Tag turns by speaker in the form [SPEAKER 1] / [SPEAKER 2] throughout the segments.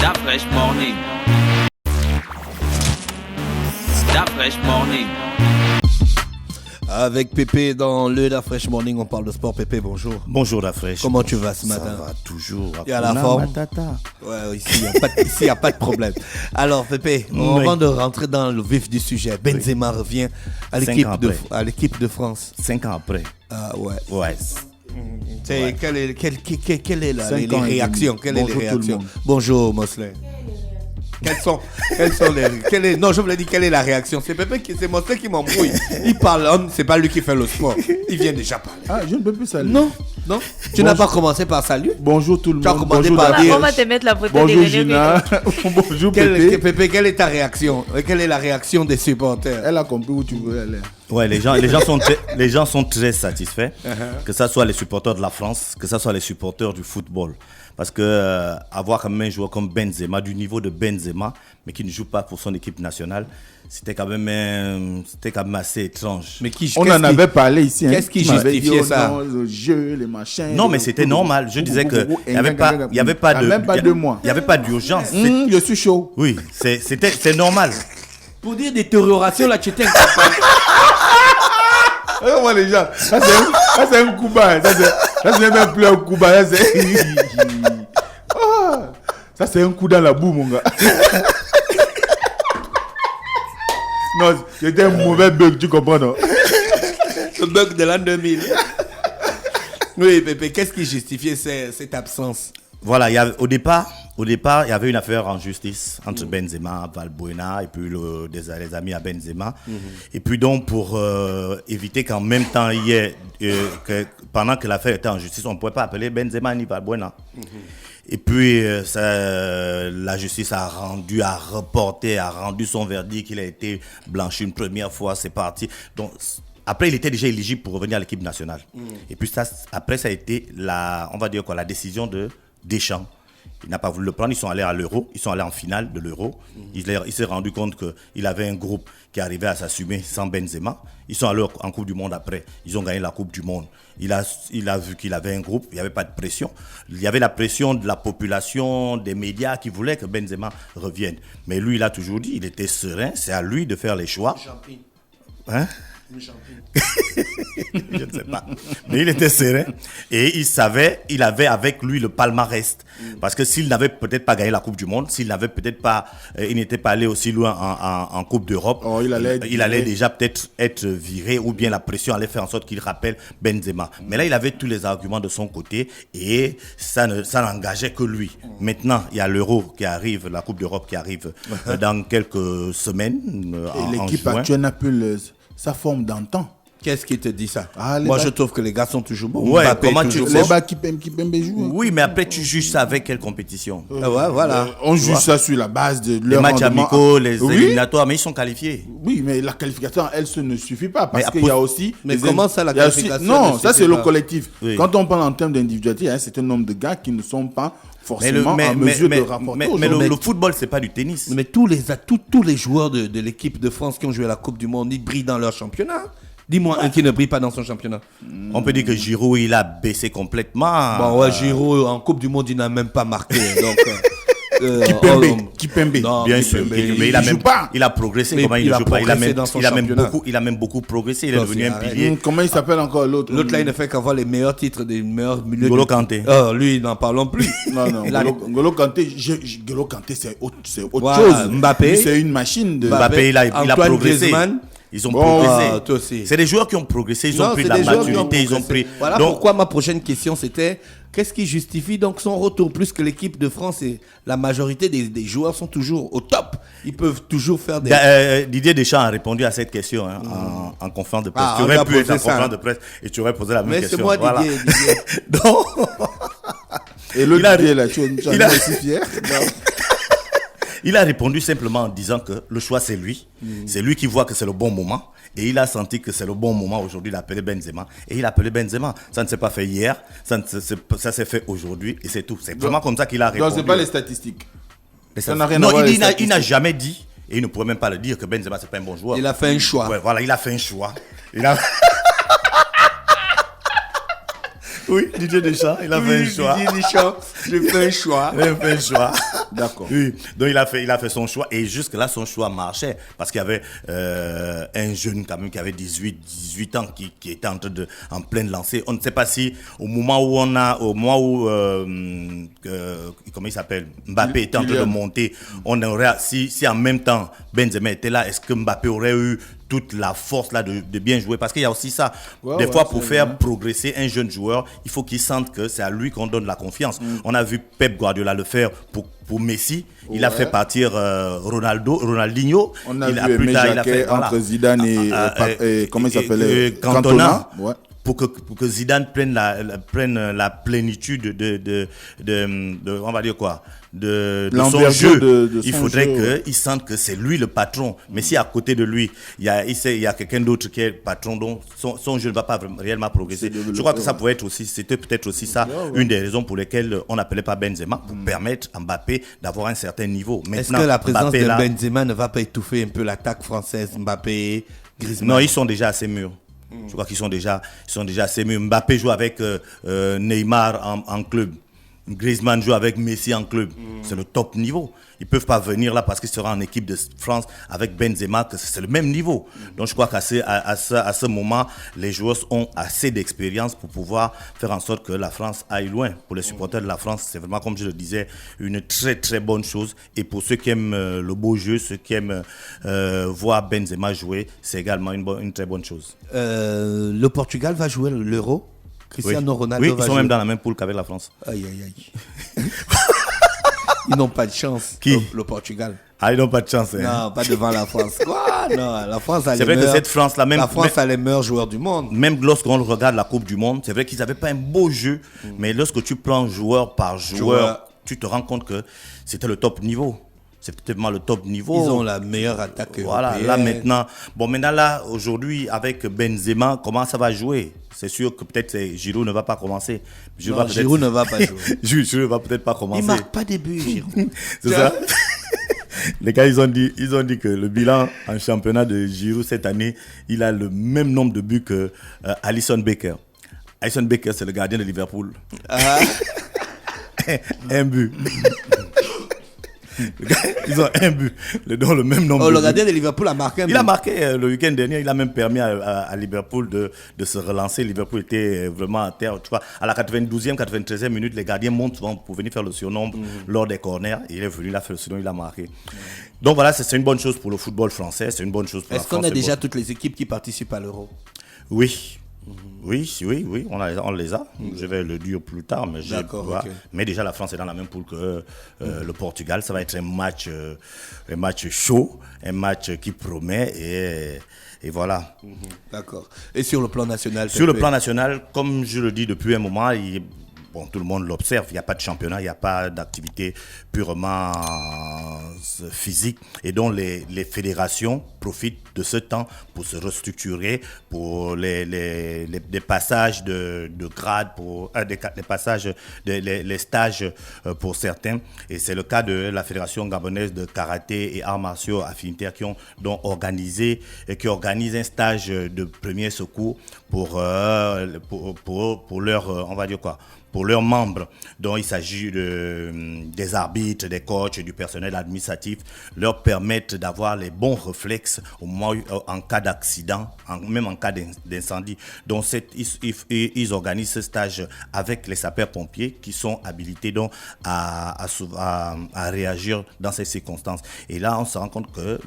[SPEAKER 1] That fresh morning. That fresh morning.
[SPEAKER 2] Avec Pépé dans le Da Fresh Morning, on parle de sport. Pépé, bonjour.
[SPEAKER 3] Bonjour Da Fresh.
[SPEAKER 2] Comment tu vas ce matin?
[SPEAKER 3] Ça va toujours.
[SPEAKER 2] Il y a la forme. Ouais, ici, il n'y a pas de problème. Alors, Pépé, avant de rentrer dans le vif du sujet, Benzema revient à l'équipe de France.
[SPEAKER 3] 5 ans après.
[SPEAKER 2] Ah ouais.
[SPEAKER 3] Ouais.
[SPEAKER 2] Quelle est les réactions? Bonjour, Mosley. Non, je voulais dire quelle est la réaction. C'est Pépé c'est Mosley qui m'embrouille. Il parle, c'est pas lui qui fait le sport. Il vient déjà parler.
[SPEAKER 4] Ah, je ne peux plus saluer.
[SPEAKER 2] Non. Tu n'as pas commencé par saluer.
[SPEAKER 4] Bonjour tout le
[SPEAKER 2] Tu as
[SPEAKER 4] monde.
[SPEAKER 2] commencé
[SPEAKER 4] Bonjour
[SPEAKER 2] par dire.
[SPEAKER 5] On va te mettre la photo
[SPEAKER 4] Bonjour
[SPEAKER 5] de
[SPEAKER 4] Gina. Bonjour Pépé.
[SPEAKER 2] Pépé, quelle est ta réaction? Quelle est la réaction des supporters?
[SPEAKER 4] Elle a compris où tu veux aller.
[SPEAKER 3] Ouais, les gens sont très satisfaits, que ce soit les supporters de la France, que ce soit les supporters du football. Parce que avoir quand même un joueur comme Benzema, du niveau de Benzema, mais qui ne joue pas pour son équipe nationale, c'était quand même assez étrange.
[SPEAKER 2] Mais
[SPEAKER 4] On en avait parlé ici.
[SPEAKER 2] Qu'est-ce qui justifiait ça?
[SPEAKER 4] Le jeu, les machins.
[SPEAKER 3] Non, mais c'était normal. Je disais que il y avait pas de.
[SPEAKER 4] Même pas 2 mois.
[SPEAKER 3] Il y avait pas d'urgence.
[SPEAKER 4] Je suis chaud.
[SPEAKER 3] Oui, c'est normal.
[SPEAKER 2] Pour dire détérioration, là, tu étais incapable.
[SPEAKER 4] Regarde-moi les gens. Ça c'est un coup bas. Ça c'est même plus un coup bas. Ça c'est un coup dans la boue, mon gars. Non, c'était un mauvais bug, tu comprends, non?
[SPEAKER 2] Le bug de l'an 2000. Oui, Pépé, qu'est-ce qui justifiait cette absence?
[SPEAKER 3] Voilà, au départ, il y avait une affaire en justice entre Benzema, Valbuena et puis les amis à Benzema. Et puis donc, pour éviter qu'en même temps, pendant que l'affaire était en justice, on ne pouvait pas appeler Benzema ni Valbuena. Et puis, la justice a rendu son verdict, il a été blanchi une première fois, c'est parti. Donc, après, il était déjà éligible pour revenir à l'équipe nationale. Et puis, après, ça a été la décision de Deschamps. Il n'a pas voulu le prendre, ils sont allés à l'Euro, ils sont allés en finale de l'Euro. Il s'est rendu compte qu'il avait un groupe qui arrivait à s'assumer sans Benzema. Ils sont allés en Coupe du Monde après, ils ont gagné la Coupe du Monde. Il a vu qu'il avait un groupe, il n'y avait pas de pression. Il y avait la pression de la population, des médias qui voulaient que Benzema revienne. Mais lui, il a toujours dit, il était serein, c'est à lui de faire les choix. Hein? Je ne sais pas. Mais il était serein et il avait avec lui le palmarès. Parce que s'il n'avait peut-être pas gagné la Coupe du Monde, il n'était pas allé aussi loin en Coupe d'Europe, il allait déjà peut-être être viré ou bien la pression allait faire en sorte qu'il rappelle Benzema. Mais là, il avait tous les arguments de son côté et ça n'engageait que lui. Maintenant, il y a l'Euro qui arrive, la Coupe d'Europe qui arrive dans quelques semaines.
[SPEAKER 4] Et l'équipe actuelle n'a plus sa forme d'antan.
[SPEAKER 2] Qu'est-ce qui te dit ça? Moi, je trouve que les gars sont toujours bons.
[SPEAKER 3] Ouais,
[SPEAKER 4] Les bas qui Pembe joue.
[SPEAKER 3] Oui, mais après, tu juges ça avec quelle compétition?
[SPEAKER 2] Ouais, voilà.
[SPEAKER 4] On juge ça sur la base de
[SPEAKER 3] les
[SPEAKER 4] leur
[SPEAKER 3] matchs
[SPEAKER 4] rendement.
[SPEAKER 3] amicaux, les éliminatoires, mais ils sont qualifiés.
[SPEAKER 4] Oui, mais la qualification, elle, ne suffit pas. Parce qu'il y a aussi...
[SPEAKER 2] Mais comment ça, la qualification?
[SPEAKER 4] Non, ça, c'est le collectif.
[SPEAKER 3] Oui.
[SPEAKER 4] Quand on parle en termes d'individualité, il y a un certain nombre de gars qui ne sont pas forcément en mesure de rapporter.
[SPEAKER 3] Mais le football, c'est pas du tennis.
[SPEAKER 2] Mais tous les joueurs de l'équipe de France qui ont joué à la Coupe du Monde, ils brillent dans leur championnat. Dis-moi un qui ne brille pas dans son championnat.
[SPEAKER 3] On peut dire que Giroud, il a baissé complètement.
[SPEAKER 2] Bon, ouais, Giroud, en Coupe du Monde, il n'a même pas marqué. Donc,
[SPEAKER 4] Kipembe.
[SPEAKER 2] Non,
[SPEAKER 3] bien sûr. Mais il a progressé.
[SPEAKER 2] Mais
[SPEAKER 3] Comment il ne joue pas? Il a même
[SPEAKER 2] championnat.
[SPEAKER 3] beaucoup progressé. Il est devenu un
[SPEAKER 2] arrête.
[SPEAKER 3] pilier.
[SPEAKER 4] Comment il s'appelle encore l'autre?
[SPEAKER 2] L'autre là, il ne fait qu'avoir les meilleurs titres des meilleurs milieux.
[SPEAKER 3] N'Golo Kanté.
[SPEAKER 2] Lui, n'en parlons plus.
[SPEAKER 4] Non, N'Golo Kanté, c'est autre
[SPEAKER 2] Voilà,
[SPEAKER 4] chose.
[SPEAKER 2] Mbappé.
[SPEAKER 4] Lui, c'est une machine de...
[SPEAKER 3] Mbappé, il a
[SPEAKER 2] Antoine
[SPEAKER 3] progressé.
[SPEAKER 2] Griezmann.
[SPEAKER 3] Ils ont progressé.
[SPEAKER 2] Toi aussi.
[SPEAKER 3] C'est des joueurs qui ont progressé. Ils ont pris de la
[SPEAKER 2] c'est des joueurs qui
[SPEAKER 3] maturité. Ils ont
[SPEAKER 2] progressé.
[SPEAKER 3] pris.
[SPEAKER 2] Voilà
[SPEAKER 3] Donc,
[SPEAKER 2] pourquoi ma prochaine question c'était qu'est-ce qui justifie donc son retour plus que l'équipe de France et la majorité des joueurs sont toujours au top. Ils peuvent toujours faire des.
[SPEAKER 3] Didier Deschamps a répondu à cette question en conférence de presse.
[SPEAKER 2] Ah,
[SPEAKER 3] tu
[SPEAKER 2] on
[SPEAKER 3] aurais
[SPEAKER 2] a
[SPEAKER 3] pu être en
[SPEAKER 2] posé ça.
[SPEAKER 3] conférence de presse et tu aurais posé la même
[SPEAKER 2] Mais
[SPEAKER 3] question.
[SPEAKER 2] c'est moi
[SPEAKER 3] Voilà.
[SPEAKER 2] Didier.
[SPEAKER 3] Donc,
[SPEAKER 4] Et l'autre Didier, là, tu en es aussi fier?
[SPEAKER 3] il a répondu simplement en disant que le choix c'est lui. C'est lui qui voit que c'est le bon moment. Et il a senti que c'est le bon moment aujourd'hui d'appeler Benzema. Et il a appelé Benzema. Ça ne s'est pas fait hier. Ça s'est fait aujourd'hui. Et c'est tout. C'est vraiment comme ça qu'il a répondu.
[SPEAKER 4] Non, c'est pas les statistiques.
[SPEAKER 3] Ça
[SPEAKER 4] n'a rien à
[SPEAKER 3] non,
[SPEAKER 4] voir avec les
[SPEAKER 3] il n'a
[SPEAKER 4] statistiques.
[SPEAKER 3] jamais dit, et il ne pourrait même pas le dire, que Benzema c'est pas un bon joueur.
[SPEAKER 2] Il a fait un choix.
[SPEAKER 3] Ouais, voilà, il a fait un choix. Oui, Didier Deschamps, il a fait un choix.
[SPEAKER 2] Didier Deschamps, j'ai fait un choix.
[SPEAKER 3] Il a fait un choix.
[SPEAKER 4] D'accord.
[SPEAKER 3] Oui, donc il a fait son choix et jusque-là son choix marchait parce qu'il y avait un jeune quand même qui avait 18 ans qui était en pleine lancée. On ne sait pas si au moment où comment il s'appelle, Mbappé était en train de monter, on aurait si en même temps Benzema était là, est-ce que Mbappé aurait eu toute la force là de bien jouer, parce qu'il y a aussi ça. Des fois, pour faire progresser un jeune joueur, il faut qu'il sente que c'est à lui qu'on donne la confiance. On a vu Pep Guardiola le faire pour Messi. Il a fait partir Ronaldinho.
[SPEAKER 4] On a vu Aimé Jacquet entre Zidane et comment il s'appelait,
[SPEAKER 3] Cantona. Pour que Zidane prenne la plénitude de on va dire quoi, de son jeu. Il faudrait qu'il sente que c'est lui le patron. Mais si à côté de lui, il y a quelqu'un d'autre qui est le patron, donc son jeu ne va pas réellement progresser. Je crois que ça pouvait être aussi, c'était peut-être aussi ça, une des raisons pour lesquelles on n'appelait pas Benzema, pour permettre à Mbappé d'avoir un certain niveau.
[SPEAKER 2] Est-ce que la présence de Benzema ne va pas étouffer un peu l'attaque française, Mbappé, Griezmann?
[SPEAKER 3] Non, ils sont déjà assez mûrs. Je crois qu'ils sont déjà assez mûrs. Mbappé joue avec Neymar en club. Griezmann joue avec Messi en club. C'est le top niveau. Ils ne peuvent pas venir là parce qu'ils seront en équipe de France avec Benzema, que c'est le même niveau. Donc je crois qu'à ce moment, les joueurs ont assez d'expérience pour pouvoir faire en sorte que la France aille loin. Pour les supporters de la France, c'est vraiment, comme je le disais, une très très bonne chose. Et pour ceux qui aiment le beau jeu, ceux qui aiment voir Benzema jouer, c'est également une très bonne chose.
[SPEAKER 2] Le Portugal va jouer l'Euro? Cristiano Ronaldo
[SPEAKER 3] ils sont même dans la même poule qu'avec la France.
[SPEAKER 2] Aïe, aïe, aïe. Ils n'ont pas de chance, le Portugal.
[SPEAKER 3] Ah, ils n'ont pas de chance. Hein.
[SPEAKER 2] Non, pas devant la France. Quoi? Non, la France a
[SPEAKER 3] c'est vrai que cette France-là, même.
[SPEAKER 2] La France a les meilleurs joueurs du monde.
[SPEAKER 3] Même lorsqu'on regarde la Coupe du Monde, c'est vrai qu'ils n'avaient pas un beau jeu, mais lorsque tu prends joueur par joueur, tu te rends compte que c'était le top niveau. C'est peut-être le top niveau.
[SPEAKER 2] Ils ont la meilleure attaque
[SPEAKER 3] européenne. Voilà, là maintenant. Là, aujourd'hui, avec Benzema, comment ça va jouer? C'est sûr que peut-être Giroud ne va pas commencer.
[SPEAKER 2] Giroud ne va pas jouer.
[SPEAKER 3] Giroud ne va peut-être pas commencer.
[SPEAKER 2] Il ne marque pas des buts, Giroud.
[SPEAKER 3] C'est ça? Les gars, ils ont dit que le bilan en championnat de Giroud cette année, il a le même nombre de buts que Alisson Becker. Alisson Becker, c'est le gardien de Liverpool. Un but. Ils ont un but, dont le même nombre.
[SPEAKER 2] Le gardien de Liverpool a marqué un but.
[SPEAKER 3] Il a marqué le week-end dernier. Il a même permis à Liverpool de se relancer. Liverpool était vraiment à terre. Tu vois, à la 92e, 93e minute, les gardiens montent souvent pour venir faire le surnombre lors des corners. Il est venu, il a fait le surnombre, il a marqué. Donc voilà, c'est une bonne chose pour le football français. C'est une bonne chose pour la France.
[SPEAKER 2] Est-ce qu'on a déjà toutes les équipes qui participent à l'Euro?
[SPEAKER 3] Oui. Oui, on les a. Je vais le dire plus tard, mais mais déjà la France est dans la même poule que le Portugal. Ça va être un match chaud, un match qui promet et voilà.
[SPEAKER 2] D'accord. Et sur le plan national?
[SPEAKER 3] Sur le plan national, comme je le dis depuis un moment, tout le monde l'observe, il n'y a pas de championnat, il n'y a pas d'activité purement physique. Et donc, les fédérations profitent de ce temps pour se restructurer, pour les passages de grade, pour les passages, les stages pour certains. Et c'est le cas de la Fédération gabonaise de karaté et arts martiaux affinitaires qui organise un stage de premier secours pour leur, on va dire quoi, pour leurs membres, dont il s'agit des arbitres, des coachs et du personnel administratif, leur permettent d'avoir les bons réflexes en cas d'accident, même en cas d'incendie. Donc ils organisent ce stage avec les sapeurs-pompiers qui sont habilités donc à réagir dans ces circonstances. Et là, on se rend compte que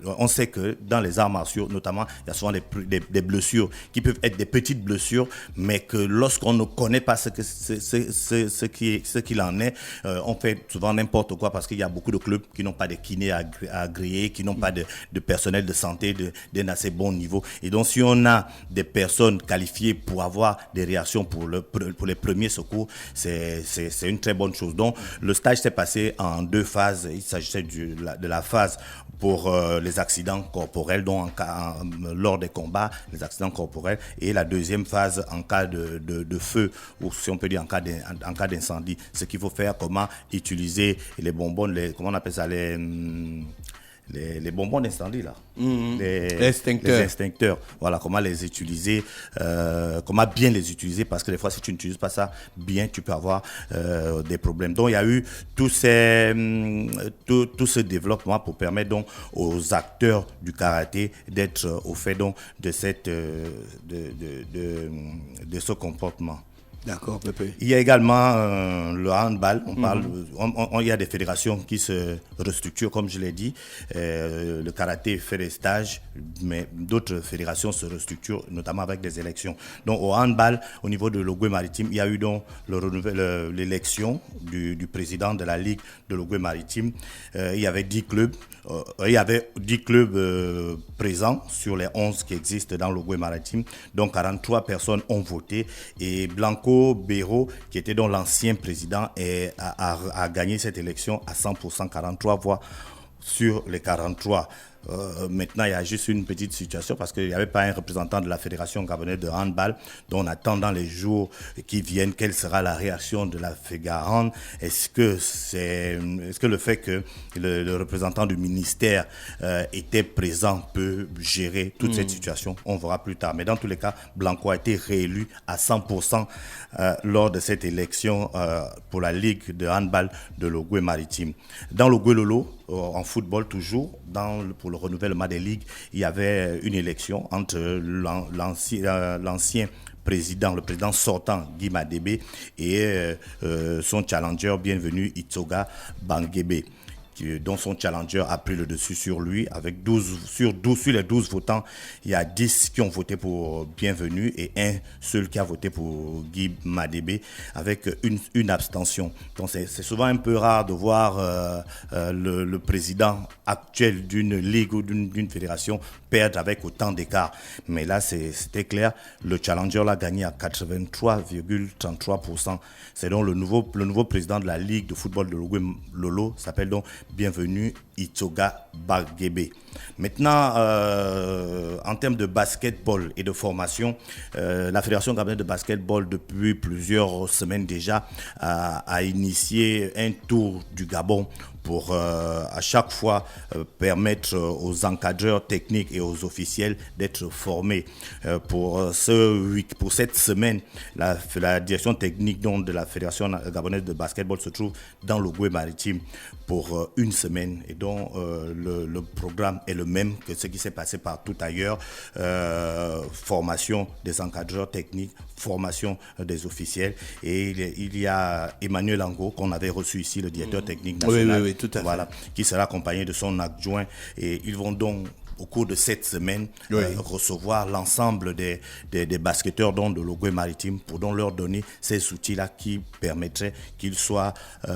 [SPEAKER 3] on sait que dans les arts martiaux, notamment, il y a souvent des blessures qui peuvent être des petites blessures, mais que lorsqu'on ne connaît pas ce qu'il en est, on fait souvent n'importe quoi parce qu'il y a beaucoup de clubs qui n'ont pas de kinés agréés, qui n'ont pas de personnel de santé d'un assez bon niveau. Et donc, si on a des personnes qualifiées pour avoir des réactions pour les premiers secours, c'est une très bonne chose. Donc, le stage s'est passé en 2 phases. Il s'agissait de la phase pour les accidents corporels, donc lors des combats, les accidents corporels, et la deuxième phase en cas de feu, ou si on peut dire en cas d'incendie. Ce qu'il faut faire, comment utiliser les bonbonnes, comment on appelle ça, les bonbons d'incendie là.
[SPEAKER 2] Les extincteurs.
[SPEAKER 3] Les extincteurs. Voilà, comment les utiliser, comment bien les utiliser, parce que des fois, si tu n'utilises pas ça bien, tu peux avoir des problèmes. Donc, il y a eu tout ce développement pour permettre donc aux acteurs du karaté d'être au fait donc de ce comportement.
[SPEAKER 2] D'accord, Pépé.
[SPEAKER 3] Il y a également le handball. Il y a des fédérations qui se restructurent, comme je l'ai dit. Le karaté fait des stages, mais d'autres fédérations se restructurent, notamment avec des élections. Donc au handball, au niveau de l'Ogooué Maritime, il y a eu donc l'élection du président de la Ligue de l'Ogooué Maritime. Il y avait 10 clubs. Il y avait 10 clubs présents sur les 11 qui existent dans l'Ogooué Maritime. Donc 43 personnes ont voté et Blanco Béraud, qui était donc l'ancien président, a gagné cette élection à 100%, 43 voix sur les 43. Maintenant, il y a juste une petite situation parce qu'il n'y avait pas un représentant de la Fédération gabonaise de handball. Donc, on attend dans les jours qui viennent quelle sera la réaction de la FEGAHAN. Est-ce que le fait que le représentant du ministère était présent peut gérer toute cette situation? On verra plus tard. Mais dans tous les cas, Blanco a été réélu à 100% lors de cette élection pour la Ligue de handball de l'Ogooué Maritime. Dans l'Ogooué Lolo, en football toujours, pour le renouvellement des ligues, il y avait une élection entre l'ancien président, le président sortant Guy Madébé et son challenger bienvenu Itsoga Bangebe, dont son challenger a pris le dessus sur lui. Avec sur les 12 votants, il y a 10 qui ont voté pour Bienvenu et un seul qui a voté pour Guy Madébé avec une abstention. Donc c'est souvent un peu rare de voir le président actuel d'une ligue ou d'une fédération perdre avec autant d'écart. Mais là, c'était clair. Le challenger l'a gagné à 83,33%. C'est donc le nouveau président de la Ligue de football de l'Ogooué Lolo, s'appelle donc Bienvenu Itsoga Bangebe. Maintenant, en termes de basketball et de formation, la Fédération gabonaise de basketball, depuis plusieurs semaines déjà, a initié un tour du Gabon pour à chaque fois permettre aux encadreurs techniques et aux officiels d'être formés. Pour cette semaine, la direction technique donc, de la Fédération gabonaise de basketball se trouve dans l'Ogooué Maritime pour une semaine. Et donc le programme est le même que ce qui s'est passé partout ailleurs. Formation des encadreurs techniques, formation des officiels. Et il y a Emmanuel Ango, qu'on avait reçu ici, le directeur technique national.
[SPEAKER 2] Oui, tout à fait.
[SPEAKER 3] Voilà, qui sera accompagné de son adjoint. Et ils vont donc, au cours de cette semaine, recevoir l'ensemble des basketteurs de l'Ogooué Maritime pour donc leur donner ces outils-là qui permettraient qu'ils soient, je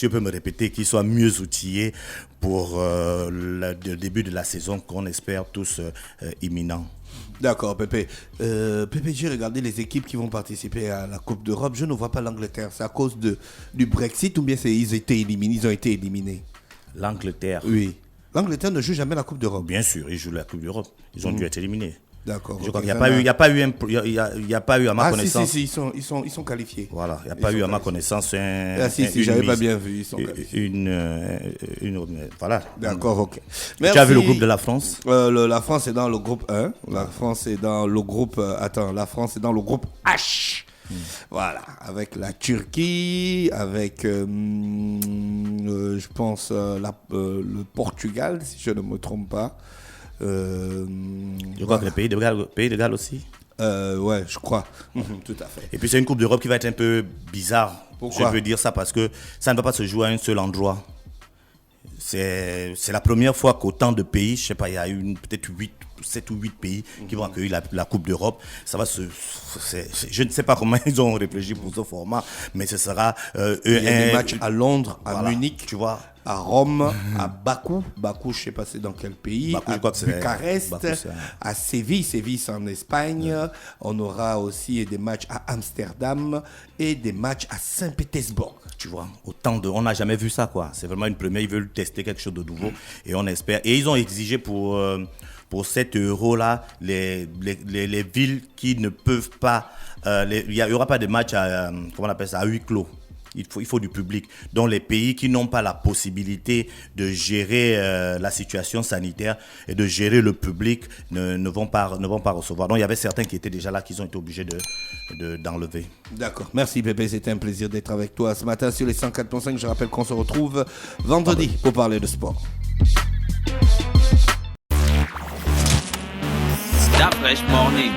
[SPEAKER 3] peux me répéter, qu'ils soient mieux outillés pour le début de la saison qu'on espère tous imminent.
[SPEAKER 2] D'accord, Pépé. Pépé, j'ai regardé les équipes qui vont participer à la Coupe d'Europe. Je ne vois pas l'Angleterre. C'est à cause du Brexit ou bien ils ont été éliminés?
[SPEAKER 3] L'Angleterre.
[SPEAKER 2] Oui. L'Angleterre ne joue jamais la Coupe d'Europe.
[SPEAKER 3] Bien sûr, ils jouent la Coupe d'Europe. Ils ont dû être éliminés.
[SPEAKER 2] D'accord.
[SPEAKER 3] Je crois qu'il n'y a pas eu à ma connaissance.
[SPEAKER 2] Si, ils sont qualifiés.
[SPEAKER 3] Voilà, il n'y a pas eu à ma connaissance
[SPEAKER 2] j'avais pas bien vu, ils sont qualifiés.
[SPEAKER 3] Voilà.
[SPEAKER 2] D'accord, ok.
[SPEAKER 3] Merci. Tu as vu le groupe de la France?
[SPEAKER 2] La France est dans le groupe 1. La France est dans le groupe H. Voilà, avec la Turquie, avec, je pense, le Portugal, si je ne me trompe pas.
[SPEAKER 3] Je crois que le pays de Galles aussi.
[SPEAKER 2] Ouais, je crois. Tout à fait.
[SPEAKER 3] Et puis c'est une Coupe d'Europe qui va être un peu bizarre.
[SPEAKER 2] Pourquoi?
[SPEAKER 3] Je veux dire ça parce que ça ne va pas se jouer à un seul endroit. C'est la première fois qu'autant de pays, je sais pas, il y a eu peut-être 7 ou 8 pays qui vont accueillir la Coupe d'Europe. Ça va je ne sais pas comment ils ont réfléchi pour ce format, mais ce sera
[SPEAKER 2] il y a des matchs à Londres, à Munich,
[SPEAKER 3] tu vois,
[SPEAKER 2] à Rome, à Bakou, je sais pas c'est dans quel pays,
[SPEAKER 3] Bakou,
[SPEAKER 2] à Bucarest, à Séville c'est en Espagne. On aura aussi des matchs à Amsterdam et des matchs à Saint-Pétersbourg.
[SPEAKER 3] Tu vois, on n'a jamais vu ça, quoi. C'est vraiment une première. Ils veulent tester quelque chose de nouveau et on espère. Et ils ont exigé pour 7 euros-là, les villes qui ne peuvent pas, il n'y aura pas de match à huis clos. Il faut du public. Donc les pays qui n'ont pas la possibilité de gérer la situation sanitaire et de gérer le public ne vont pas recevoir. Donc il y avait certains qui étaient déjà là, qui ont été obligés d'enlever.
[SPEAKER 2] D'accord. Merci Pépé, c'était un plaisir d'être avec toi ce matin sur les 104.5. Je rappelle qu'on se retrouve vendredi pour parler de sport.
[SPEAKER 1] Stop Fresh Morning.